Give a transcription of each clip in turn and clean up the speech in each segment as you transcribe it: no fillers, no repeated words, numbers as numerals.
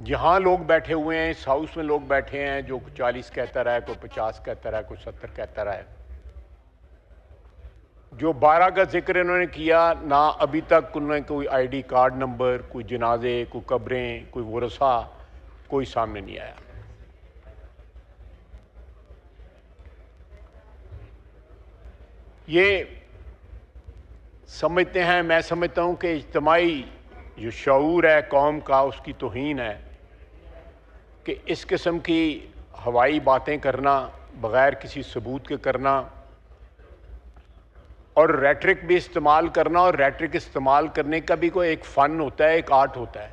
یہاں لوگ بیٹھے ہوئے ہیں، اس ہاؤس میں لوگ بیٹھے ہیں جو 40 کہتا رہا ہے، کوئی 50 کہتا رہا ہے، کوئی 70 کہتا رہا ہے. جو 12 کا ذکر انہوں نے کیا، نہ ابھی تک انہوں نے کوئی آئی ڈی کارڈ نمبر، کوئی جنازے، کوئی قبریں، کوئی ورثہ، کوئی سامنے نہیں آیا. یہ سمجھتے ہیں، میں سمجھتا ہوں کہ اجتماعی جو شعور ہے قوم کا، اس کی توہین ہے کہ اس قسم کی ہوائی باتیں کرنا، بغیر کسی ثبوت کے کرنا، اور ریٹرک بھی استعمال کرنا. اور ریٹرک استعمال کرنے کا بھی کوئی ایک فن ہوتا ہے، ایک آرٹ ہوتا ہے.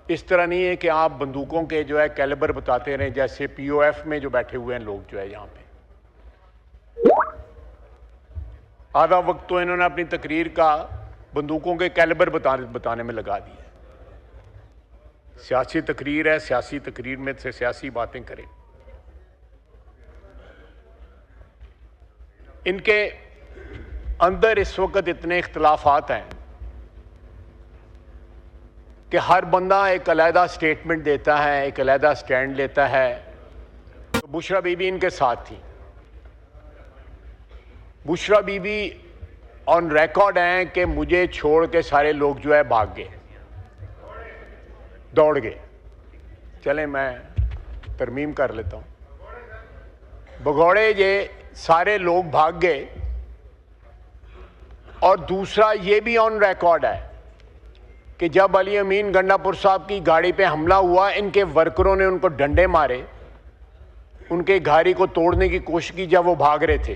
اس طرح نہیں ہے کہ آپ بندوقوں کے جو ہے کیلیبر بتاتے رہیں، جیسے پی او ایف میں جو بیٹھے ہوئے ہیں لوگ جو ہے یہاں پہ. آدھا وقت تو انہوں نے اپنی تقریر کا بندوقوں کے کیلیبر بتانے میں لگا دیا. سیاسی تقریر ہے، سیاسی تقریر میں سے سیاسی باتیں کریں. ان کے اندر اس وقت اتنے اختلافات ہیں کہ ہر بندہ ایک علیحدہ سٹیٹمنٹ دیتا ہے، ایک علیحدہ سٹینڈ لیتا ہے. تو بشرا بی بی ان کے ساتھ تھی. بشرا بی بی آن ریکارڈ ہیں کہ مجھے چھوڑ کے سارے لوگ جو ہے بھاگ گئے، دوڑ گئے. چلیں میں ترمیم کر لیتا ہوں. بگوڑے یہ سارے لوگ بھاگ گئے. اور دوسرا یہ بھی آن ریکارڈ ہے کہ جب علی امین گنڈا پور صاحب کی گاڑی پہ حملہ ہوا، ان کے ورکروں نے ان کو ڈنڈے مارے، ان کے گاڑی کو توڑنے کی کوشش کی جب وہ بھاگ رہے تھے،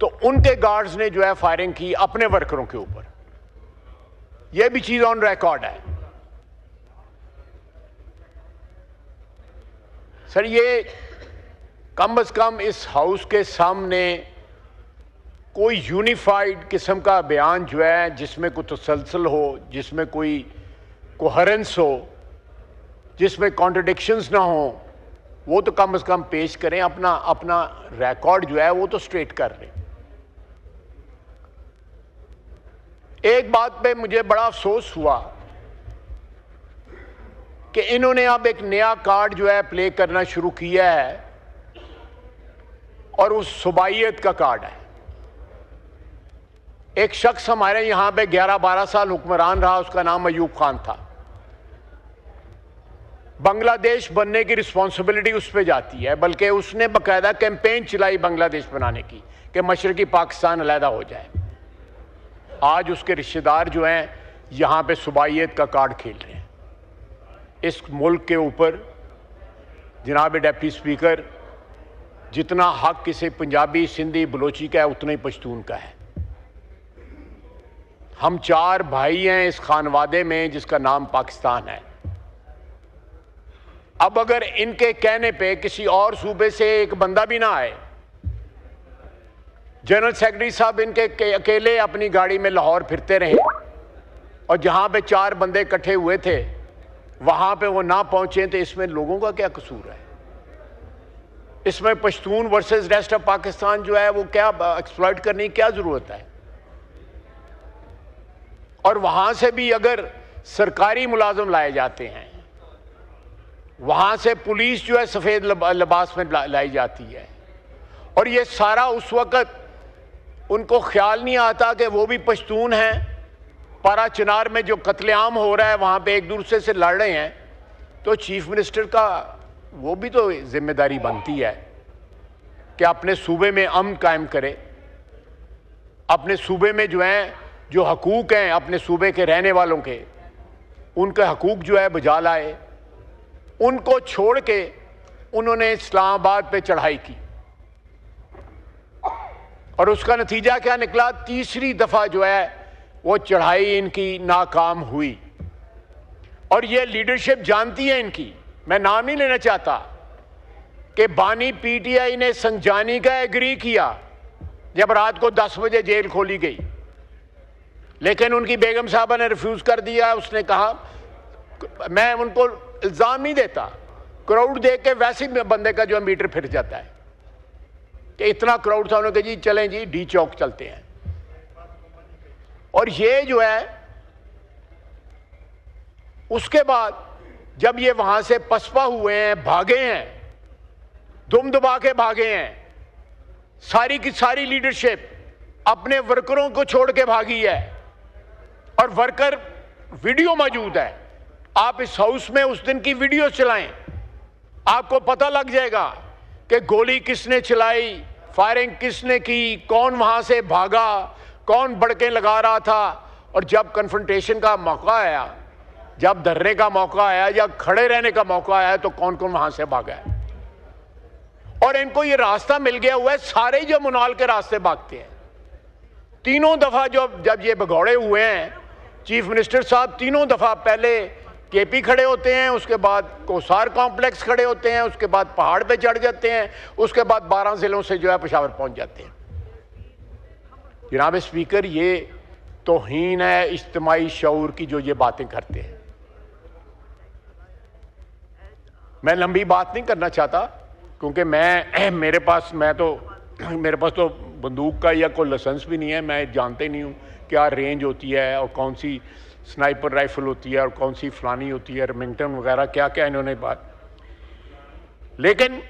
تو ان کے گارڈز نے جو ہے فائرنگ کی اپنے ورکروں کے اوپر. یہ بھی چیز آن ریکارڈ ہے. سر یہ کم از کم اس ہاؤس کے سامنے کوئی یونیفائیڈ قسم کا بیان جو ہے جس میں کوئی تسلسل ہو، جس میں کوئی کوہرنس ہو، جس میں کانٹرڈکشنز نہ ہوں، وہ تو کم از کم پیش کریں. اپنا ریکارڈ جو ہے وہ تو سٹریٹ کر لیں. ایک بات پہ مجھے بڑا افسوس ہوا کہ انہوں نے اب ایک نیا کارڈ جو ہے پلے کرنا شروع کیا ہے، اور اس صوبائیت کا کارڈ ہے. ایک شخص ہمارے یہاں پہ 11-12 سال حکمران رہا، اس کا نام ایوب خان تھا. بنگلہ دیش بننے کی رسپانسبلٹی اس پہ جاتی ہے، بلکہ اس نے باقاعدہ کیمپین چلائی بنگلہ دیش بنانے کی کہ مشرقی پاکستان علیحدہ ہو جائے. آج اس کے رشتہ دار جو ہیں یہاں پہ صوبائیت کا کارڈ کھیل رہے ہیں. اس ملک کے اوپر جناب ڈپٹی اسپیکر، جتنا حق کسی پنجابی، سندھی، بلوچی کا ہے اتنا ہی پشتون کا ہے. ہم 4 بھائی ہیں اس خانوادے میں جس کا نام پاکستان ہے. اب اگر ان کے کہنے پہ کسی اور صوبے سے ایک بندہ بھی نہ آئے، جنرل سیکرٹری صاحب ان کے اکیلے اپنی گاڑی میں لاہور پھرتے رہے، اور جہاں پہ 4 بندے اکٹھے ہوئے تھے وہاں پہ وہ نہ پہنچے، تو اس میں لوگوں کا کیا قصور ہے؟ اس میں Pashtun versus rest of Pakistan جو ہے وہ کیا ایکسپلائٹ کرنے کی کیا ضرورت ہے؟ اور وہاں سے بھی اگر سرکاری ملازم لائے جاتے ہیں، وہاں سے پولیس جو ہے سفید لباس میں لائی جاتی ہے، اور یہ سارا اس وقت ان کو خیال نہیں آتا کہ وہ بھی پشتون ہیں. پارا چنار میں جو قتل عام ہو رہا ہے وہاں پہ ایک دوسرے سے لڑ رہے ہیں، تو چیف منسٹر کا وہ بھی تو ذمہ داری بنتی ہے کہ اپنے صوبے میں امن قائم کرے، اپنے صوبے میں جو ہیں جو حقوق ہیں اپنے صوبے کے رہنے والوں کے، ان کے حقوق جو ہے بجا لائے. ان کو چھوڑ کے انہوں نے اسلام آباد پہ چڑھائی کی، اور اس کا نتیجہ کیا نکلا؟ تیسری دفعہ جو ہے وہ چڑھائی ان کی ناکام ہوئی. اور یہ لیڈرشپ جانتی ہے ان کی، میں نام نہیں لینا چاہتا، کہ بانی پی ٹی آئی نے سنجانی کا ایگری کیا جب رات کو 10 بجے جیل کھولی گئی، لیکن ان کی بیگم صاحبہ نے ریفیوز کر دیا. اس نے کہا، میں ان کو الزام نہیں دیتا، کراؤڈ دیکھ کے ویسے بندے کا جو میٹر پھر جاتا ہے کہ اتنا کراؤڈ تھا. انہوں نے کہا جی چلیں جی ڈی چوک چلتے ہیں. اور یہ جو ہے اس کے بعد جب یہ وہاں سے پسپا ہوئے ہیں، بھاگے ہیں، دم دبا کے بھاگے ہیں، ساری کی ساری لیڈرشپ اپنے ورکروں کو چھوڑ کے بھاگی ہے، اور ورکر ویڈیو موجود ہے، آپ اس ہاؤس میں اس دن کی ویڈیو چلائیں، آپ کو پتہ لگ جائے گا کہ گولی کس نے چلائی، فائرنگ کس نے کی، کون وہاں سے بھاگا، کون بڑکیں لگا رہا تھا، اور جب کنفرنٹیشن کا موقع آیا، جب دھرنے کا موقع آیا یا کھڑے رہنے کا موقع آیا تو کون کون وہاں سے بھاگا ہے۔ اور ان کو یہ راستہ مل گیا ہوا ہے، سارے جو منال کے راستے بھاگتے ہیں۔ تینوں دفعہ جب یہ بگوڑے ہوئے ہیں، چیف منسٹر صاحب تینوں دفعہ پہلے کے پی کھڑے ہوتے ہیں، اس کے بعد کوسار کمپلیکس کھڑے ہوتے ہیں، اس کے بعد پہاڑ پہ چڑھ جاتے ہیں، اس کے بعد 12 ضلعوں سے جو ہے پشاور پہنچ جاتے ہیں۔ جناب اسپیکر، یہ توہین ہے اجتماعی شعور کی جو یہ باتیں کرتے ہیں۔ میں لمبی بات نہیں کرنا چاہتا کیونکہ میرے پاس تو بندوق کا یا کوئی لائسنس بھی نہیں ہے، میں جانتے نہیں ہوں کیا رینج ہوتی ہے اور کون سی سنائپر رائفل ہوتی ہے اور کون سی فلانی ہوتی ہے، ریمنگٹن وغیرہ کیا کیا انہوں نے بات۔ لیکن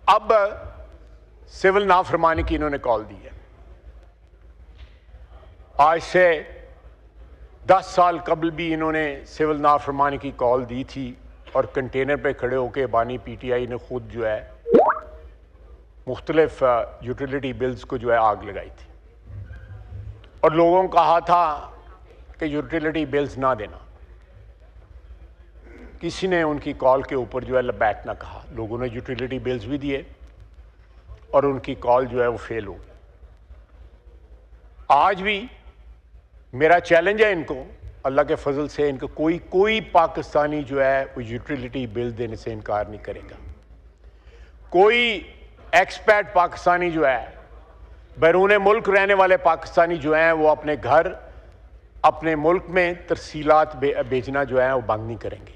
اب سول نافرمانی کی انہوں نے کال دی ہے۔ آج سے 10 سال قبل بھی انہوں نے سول نافرمانی کی کال دی تھی، اور کنٹینر پہ کھڑے ہو کے بانی پی ٹی آئی نے خود جو ہے مختلف یوٹیلیٹی بلز کو جو ہے آگ لگائی تھی، اور لوگوں کو کہا تھا کہ یوٹیلیٹی بلز نہ دینا۔ کسی نے ان کی کال کے اوپر جو ہے لبیک نہ کہا، لوگوں نے یوٹیلیٹی بلز بھی دیے اور ان کی کال جو ہے وہ فیل ہو گئی۔ آج بھی میرا چیلنج ہے ان کو، اللہ کے فضل سے ان کو کوئی پاکستانی جو ہے وہ یوٹیلیٹی بل دینے سے انکار نہیں کرے گا۔ کوئی ایکسپیٹ پاکستانی جو ہے، بیرون ملک رہنے والے پاکستانی جو ہیں، وہ اپنے گھر اپنے ملک میں ترسیلات بیچنا جو ہے وہ بند نہیں کریں گے۔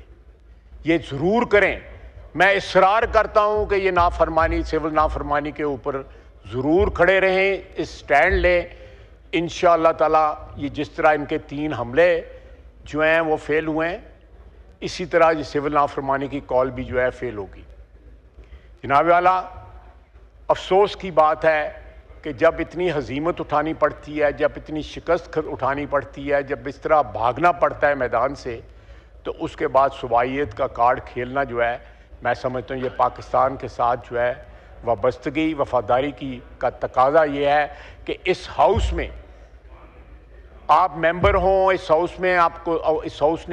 یہ ضرور کریں۔ میں اصرار کرتا ہوں کہ یہ نافرمانی، سول نافرمانی کے اوپر ضرور کھڑے رہیں، اس سٹینڈ لیں۔ انشاءاللہ تعالی یہ جس طرح ان کے 3 حملے جو ہیں وہ فیل ہوئے ہیں، اسی طرح یہ سول نافرمانی کی کال بھی جو ہے فیل ہوگی۔ جناب والا، افسوس کی بات ہے کہ جب اتنی ہزیمت اٹھانی پڑتی ہے، جب اتنی شکست اٹھانی پڑتی ہے، جب اس طرح بھاگنا پڑتا ہے میدان سے، تو اس کے بعد صوبائیت کا کارڈ کھیلنا جو ہے، میں سمجھتا ہوں یہ پاکستان کے ساتھ جو ہے وابستگی، وفاداری کا تقاضا یہ ہے کہ اس ہاؤس میں آپ ممبر ہوں، اس ہاؤس نے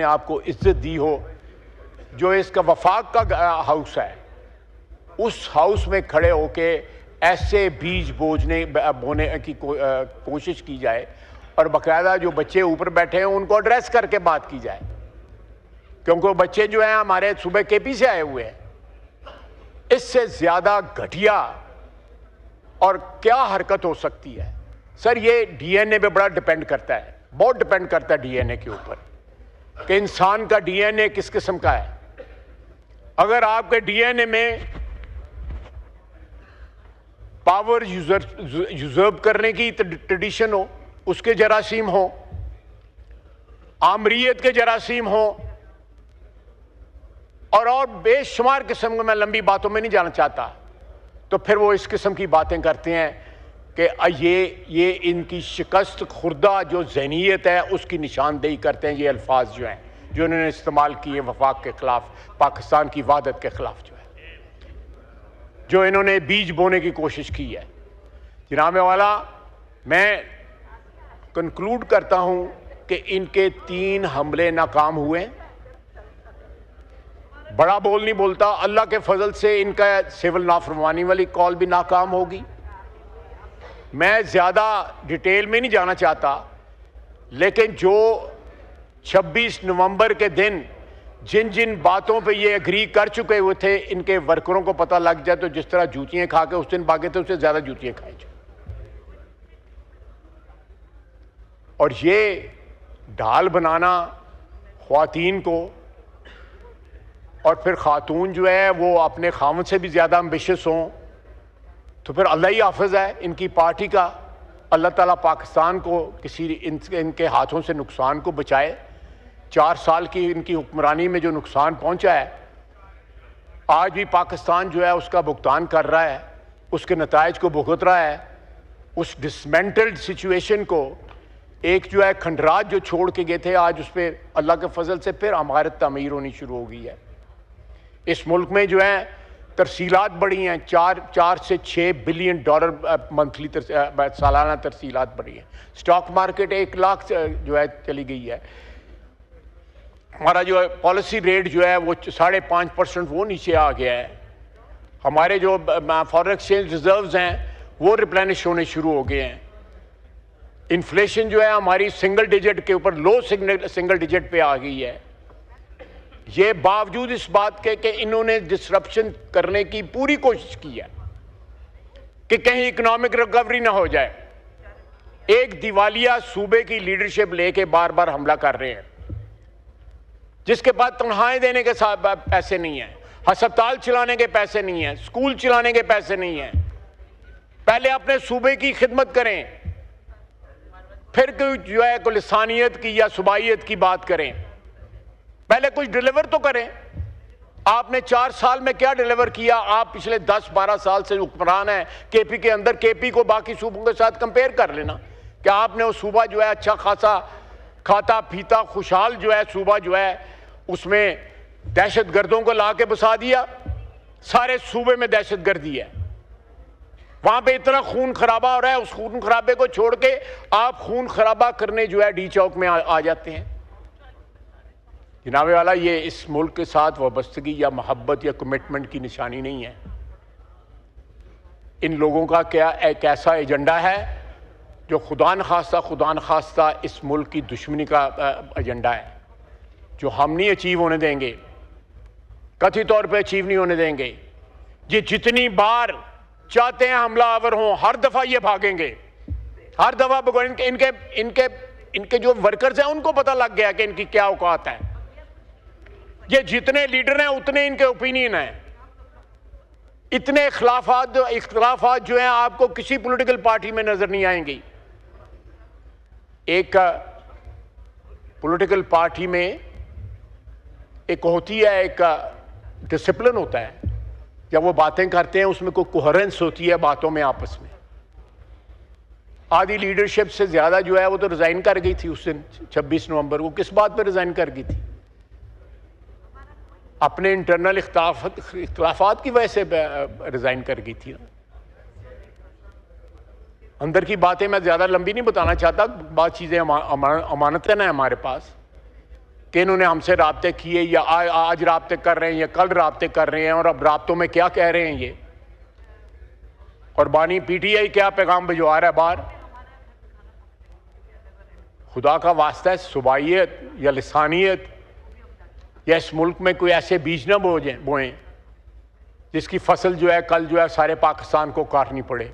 آپ کو عزت دی ہو، جو اس کا وفاق کا ہاؤس ہے، اس ہاؤس میں کھڑے ہو کے ایسے بیج بونے کی کوشش کی جائے، اور باقاعدہ جو بچے اوپر بیٹھے ہیں ان کو ایڈریس کر کے بات کی جائے، کیونکہ وہ بچے جو ہیں ہمارے صوبے کے پی سے آئے ہوئے ہیں۔ اس سے زیادہ گھٹیا اور کیا حرکت ہو سکتی ہے؟ سر، یہ ڈی این اے پہ بڑا ڈیپینڈ کرتا ہے، بہت ڈیپینڈ کرتا ہے ڈی این اے کے اوپر کہ انسان کا ڈی این اے کس قسم کا ہے۔ اگر آپ کے ڈی این اے میں پاور یوزرو کرنے کی ٹریڈیشن ہو، اس کے جراثیم ہوں، آمریت کے جراثیم ہوں، اور بے شمار قسم کو، میں لمبی باتوں میں نہیں جانا چاہتا، تو پھر وہ اس قسم کی باتیں کرتے ہیں کہ یہ ان کی شکست خوردہ جو ذہنیت ہے اس کی نشاندہی کرتے ہیں۔ یہ الفاظ جو ہیں جو انہوں نے استعمال کیے وفاق کے خلاف، پاکستان کی وحدت کے خلاف جو ہے، جو انہوں نے بیج بونے کی کوشش کی ہے۔ جناب والا، میں کنکلوڈ کرتا ہوں کہ ان کے 3 حملے ناکام ہوئے۔ بڑا بول نہیں بولتا، اللہ کے فضل سے ان کا سول نافرمانی والی کال بھی ناکام ہوگی۔ میں زیادہ ڈیٹیل میں نہیں جانا چاہتا، لیکن جو 26 نومبر کے دن جن باتوں پہ یہ اگری کر چکے ہوئے تھے، ان کے ورکروں کو پتہ لگ جائے تو جس طرح جوتیاں کھا کے اس دن بھاگے تھے، اس سے زیادہ جوتیاں کھائیں گے۔ اور یہ ڈھال بنانا خواتین کو، اور پھر خاتون جو ہے وہ اپنے خاوند سے بھی زیادہ امبیشس ہوں، تو پھر اللہ ہی حافظ ہے ان کی پارٹی کا، اللہ تعالیٰ پاکستان کو کسی ان کے ہاتھوں سے نقصان کو بچائے. 4 سال کی ان کی حکمرانی میں جو نقصان پہنچا ہے آج بھی پاکستان جو ہے اس کا بھگتان کر رہا ہے, اس کے نتائج کو بھگت رہا ہے. اس ڈسمینٹلڈ سچویشن کو ایک جو ہے کھنڈرات جو چھوڑ کے گئے تھے آج اس پہ اللہ کے فضل سے پھر عمارت تعمیر ہونی شروع ہو گئی ہے. اس ملک میں جو ہے ترسیلات بڑھی ہیں, 4 سے 6 بلین ڈالر منتھلی سالانہ ترسیلات بڑھی ہیں. سٹاک مارکیٹ 1 لاکھ جو ہے چلی گئی ہے. ہمارا جو ہے پالیسی ریٹ جو ہے وہ 5.5% وہ نیچے آ گیا ہے. ہمارے جو فارن ایکسچینج ریزروز ہیں وہ ریپلینش ہونے شروع ہو گئے ہیں. انفلیشن جو ہے ہماری سنگل ڈیجٹ کے اوپر لو سنگل ڈیجٹ پہ آ گئی ہے. یہ باوجود اس بات کے کہ انہوں نے ڈسرپشن کرنے کی پوری کوشش کی ہے کہ کہیں اکنامک ریکوری نہ ہو جائے. ایک دیوالیہ صوبے کی لیڈرشپ لے کے بار بار حملہ کر رہے ہیں, جس کے بعد تنخواہیں دینے کے پیسے نہیں ہیں, ہسپتال چلانے کے پیسے نہیں ہیں, اسکول چلانے کے پیسے نہیں ہیں. پہلے اپنے صوبے کی خدمت کریں, پھر جو ہے کوئی لسانیت کی یا صوبائیت کی بات کریں. پہلے کچھ ڈیلیور تو کریں. آپ نے 4 سال میں کیا ڈیلیور کیا؟ آپ پچھلے 10-12 سال سے حکمران ہیں کے پی کے اندر. کے پی کو باقی صوبوں کے ساتھ کمپیئر کر لینا کہ آپ نے وہ صوبہ جو ہے اچھا خاصا کھاتا پیتا خوشحال جو ہے صوبہ جو ہے اس میں دہشت گردوں کو لا کے بسا دیا. سارے صوبے میں دہشت گردی ہے, وہاں پہ اتنا خون خرابہ ہو رہا ہے. اس خون خرابے کو چھوڑ کے آپ خون خرابہ کرنے جو ہے ڈی چوک میں آ جاتے ہیں. جناب والا, یہ اس ملک کے ساتھ وابستگی یا محبت یا کمٹمنٹ کی نشانی نہیں ہے. ان لوگوں کا کیا ایک ایسا ایجنڈا ہے جو خدا نخواستہ اس ملک کی دشمنی کا ایجنڈا ہے, جو ہم نہیں اچیو ہونے دیں گے, کتھی طور پہ اچیو نہیں ہونے دیں گے. یہ جتنی بار چاہتے ہیں حملہ آور ہوں, ہر دفعہ یہ بھاگیں گے. ہر دفعہ ان کے جو ورکرز ہیں ان کو پتہ لگ گیا کہ ان کی کیا اوقات ہے. یہ جتنے لیڈر ہیں اتنے ان کے اوپینین ہیں. اتنے اختلافات جو ہیں آپ کو کسی پولیٹیکل پارٹی میں نظر نہیں آئیں گی. ایک پولیٹیکل پارٹی میں ایک ہوتی ہے, ایک ڈسپلن ہوتا ہے. جب وہ باتیں کرتے ہیں اس میں کوئی کوہرنس ہوتی ہے باتوں میں آپس میں. آدھی لیڈرشپ سے زیادہ جو ہے وہ تو ریزائن کر گئی تھی اس دن 26 نومبر کو. کس بات پہ ریزائن کر گئی تھی؟ اپنے انٹرنل اختلافات کی وجہ سے ریزائن کر گئی تھی. اندر کی باتیں میں زیادہ لمبی نہیں بتانا چاہتا, بات چیزیں امانتیں ہیں ہمارے پاس کہ انہوں نے ہم سے رابطے کیے یا آج رابطے کر رہے ہیں یا کل رابطے کر رہے ہیں, اور اب رابطوں میں کیا کہہ رہے ہیں. یہ قربانی پی ٹی آئی کیا پیغام بھجوا رہا ہے باہر؟ خدا کا واسطہ ہے, صوبائیت یا لسانیت یا اس ملک میں کوئی ایسے بیج نہ بوئیں جس کی فصل جو ہے کل جو ہے سارے پاکستان کو کاٹنی پڑے.